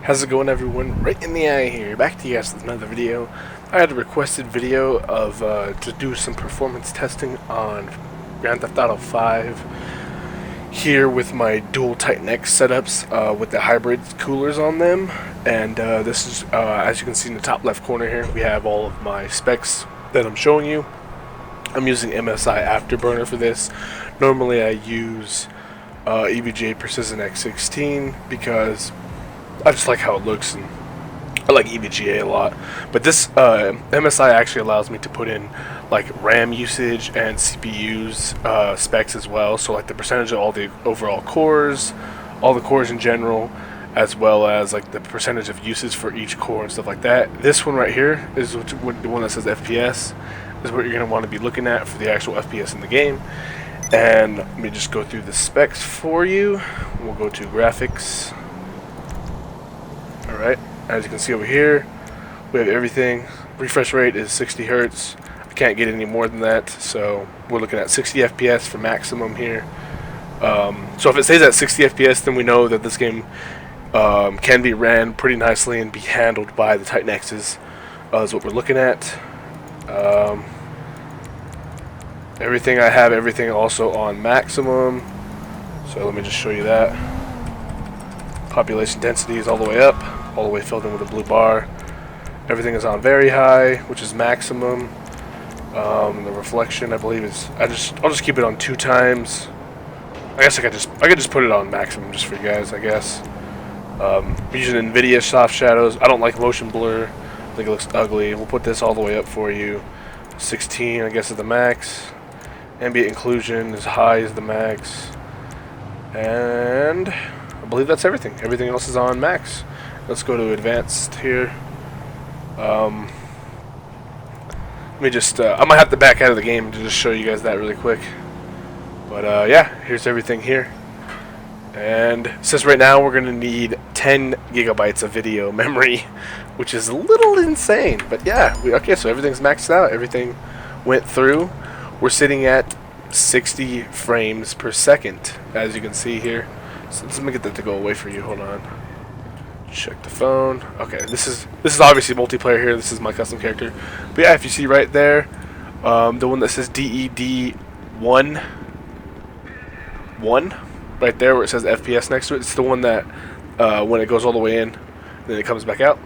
How's it going, everyone? Right in the eye here, back to you guys with another video. I had a requested video of to do some performance testing on Grand Theft Auto 5 here with my dual Titan X setups with the hybrid coolers on them. And this is, as you can see in the top left corner here, we have all of my specs that I'm showing you. I'm using MSI Afterburner for this. Normally I use EVGA Precision X16 because I just like how it looks, and I like EVGA a lot. But this MSI actually allows me to put in like RAM usage and CPU's specs as well. So like the percentage of all the overall cores, all the cores in general, as well as like the percentage of uses for each core and stuff like that. This one right here is the one that says FPS. Is what you're going to want to be looking at for the actual FPS in the game. And let me just go through the specs for you. We'll go to graphics. Alright, as you can see over here, we have everything. Refresh rate is 60 Hertz. I can't get any more than that, so we're looking at 60 FPS for maximum here. So if it stays at 60 FPS, then we know that this game can be ran pretty nicely and be handled by the Titan X's, is what we're looking at. Everything I have, everything also on maximum. So let me just show you that. Population density is all the way up, all the way filled in with a blue bar. Everything is on very high, which is maximum. The reflection, I believe, is I'll just keep it on 2 times. I guess I could just put it on maximum just for you guys, I guess. I'm using NVIDIA soft shadows. I don't like motion blur. I think it looks ugly. We'll put this all the way up for you. 16, I guess, is the max. Ambient inclusion is high is the max. And I believe that's everything. Everything else is on max. Let's go to advanced here. Let me just, I might have to back out of the game to just show you guys that really quick. But yeah, here's everything here. And it says right now we're going to need 10 gigabytes of video memory, which is a little insane. But yeah, okay, so everything's maxed out. Everything went through. We're sitting at 60 frames per second, as you can see here. So let me get that to go away for you. Hold on. Check the phone. Okay, this is obviously multiplayer here. This is my custom character. But yeah, if you see right there, the one that says DED1, right there where it says FPS next to it, it's the one that when it goes all the way in, then it comes back out.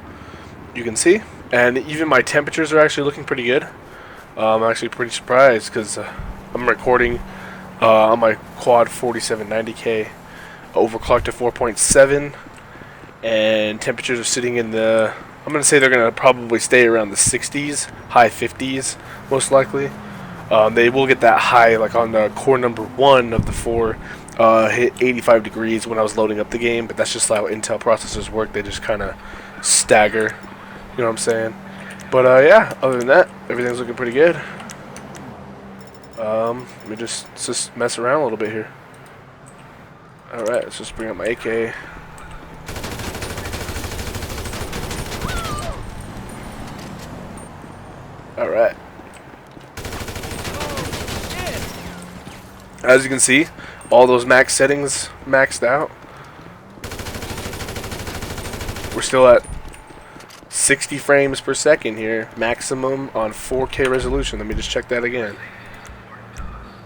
You can see, and even my temperatures are actually looking pretty good. I'm actually pretty surprised because I'm recording on my quad 4790K, overclocked to 4.7, and temperatures are sitting in the, I'm going to say they're going to probably stay around the 60s, high 50s, most likely. They will get that high, like on the core number 1 of the 4, hit 85 degrees when I was loading up the game, but that's just how Intel processors work. They just kind of stagger, you know what I'm saying? But yeah, other than that, everything's looking pretty good. Let me just mess around a little bit here. Alright, let's just bring up my AK. Alright. As you can see, all those max settings maxed out. We're still at 60 frames per second here, maximum on 4K resolution. Let me just check that again.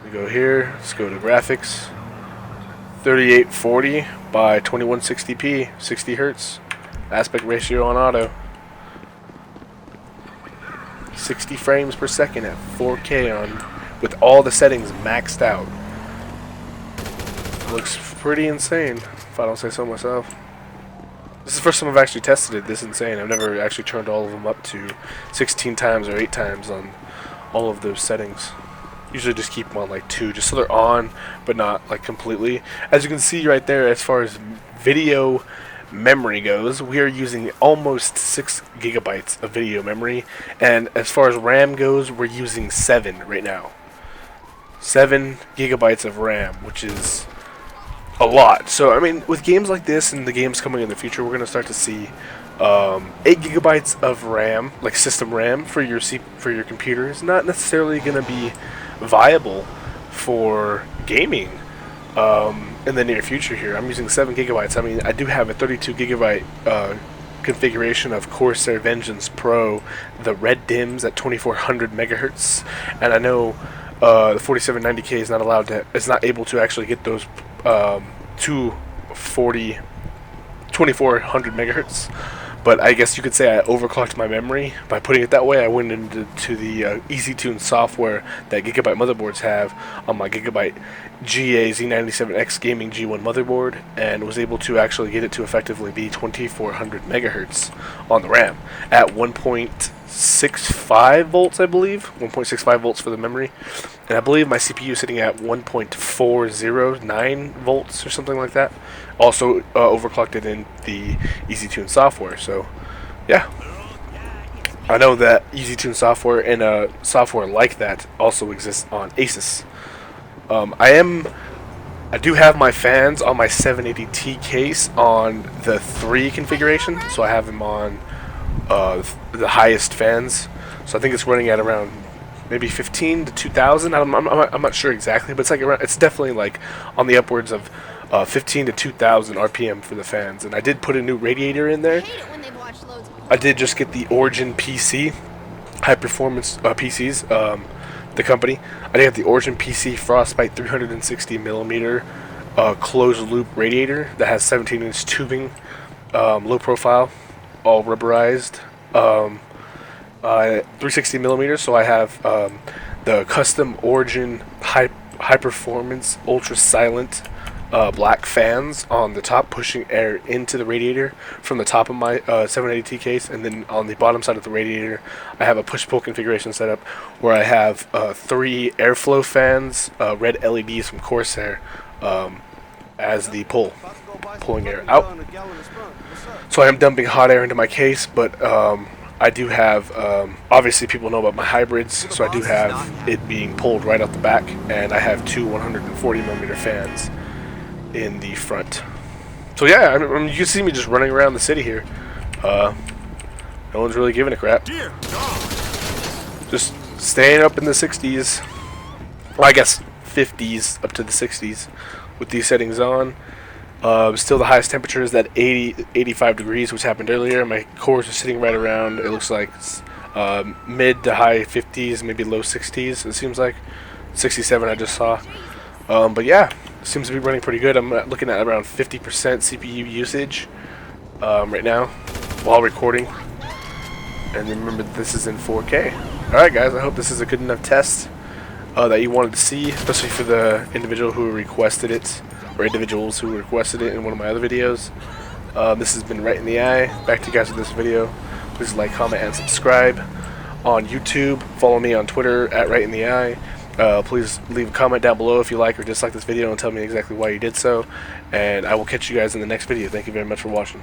We go here, let's go to graphics. 3840 by 2160p, 60 Hertz. Aspect ratio on auto. 60 frames per second at 4K on, with all the settings maxed out. Looks pretty insane, if I don't say so myself. This is the first time I've actually tested it this insane. I've never actually turned all of them up to 16 times or 8 times on all of those settings. Usually just keep them on like 2, just so they're on, but not like completely. As you can see right there, as far as video memory goes, we are using almost 6 gigabytes of video memory, and as far as RAM goes, we're using 7 right now. 7 gigabytes of RAM, which is a lot. So I mean, with games like this and the games coming in the future, we're going to start to see 8 gigabytes of RAM, like system RAM for your computer, is not necessarily going to be viable for gaming. in the near future here. I'm using 7 gigabytes. I mean, I do have a 32 gigabyte configuration of Corsair Vengeance Pro, the red dims at 2400 megahertz, and I know the 4790K is not able to actually get those 2400 megahertz. But I guess you could say I overclocked my memory by putting it that way. I went into the EasyTune software that Gigabyte motherboards have on my Gigabyte GA Z97X Gaming G1 motherboard, and was able to actually get it to effectively be 2400 megahertz on the RAM at 1.65 volts, I believe. 1.65 volts for the memory. And I believe my CPU is sitting at 1.409 volts or something like that. Also overclocked it in the EasyTune software. So, yeah. I know that EasyTune software and software like that also exists on Asus. I do have my fans on my 780T case on the 3 configuration, so I have them on the highest fans. So I think it's running at around maybe 15 to 2,000. I'm not sure exactly, but it's like around, it's definitely like on the upwards of 15 to 2,000 RPM for the fans. And I did put a new radiator in there. I did just get the Origin PC, high performance PCs, the company. I did have the Origin PC Frostbite 360 millimeter closed loop radiator that has 17-inch tubing, low profile, all rubberized. 360 millimeters, so I have the custom Origin high performance ultra silent black fans on the top, pushing air into the radiator from the top of my 780T case, and then on the bottom side of the radiator I have a push-pull configuration set up where I have 3 airflow fans, red LEDs from Corsair, as the pulling air out. So I am dumping hot air into my case, but I do have, obviously people know about my hybrids, so I do have it being pulled right out the back, and I have 2 140 millimeter fans in the front. So yeah, I mean, you can see me just running around the city here. No one's really giving a crap. Just staying up in the 60s. Well, I guess 50s up to the 60s with these settings on. Still the highest temperature is at 85 degrees, which happened earlier. My cores are sitting right around, it looks like mid to high 50s, maybe low 60s, it seems like. 67 I just saw. But yeah, it seems to be running pretty good. I'm looking at around 50% CPU usage right now while recording. And remember, this is in 4K. Alright guys, I hope this is a good enough test that you wanted to see, especially for the individual who requested it, or individuals who requested it in one of my other videos. This has been Right in the Eye. Back to you guys with this video. Please like, comment, and subscribe on YouTube. Follow me on Twitter at Right in the Eye. Please leave a comment down below if you like or dislike this video and tell me exactly why you did so. And I will catch you guys in the next video. Thank you very much for watching.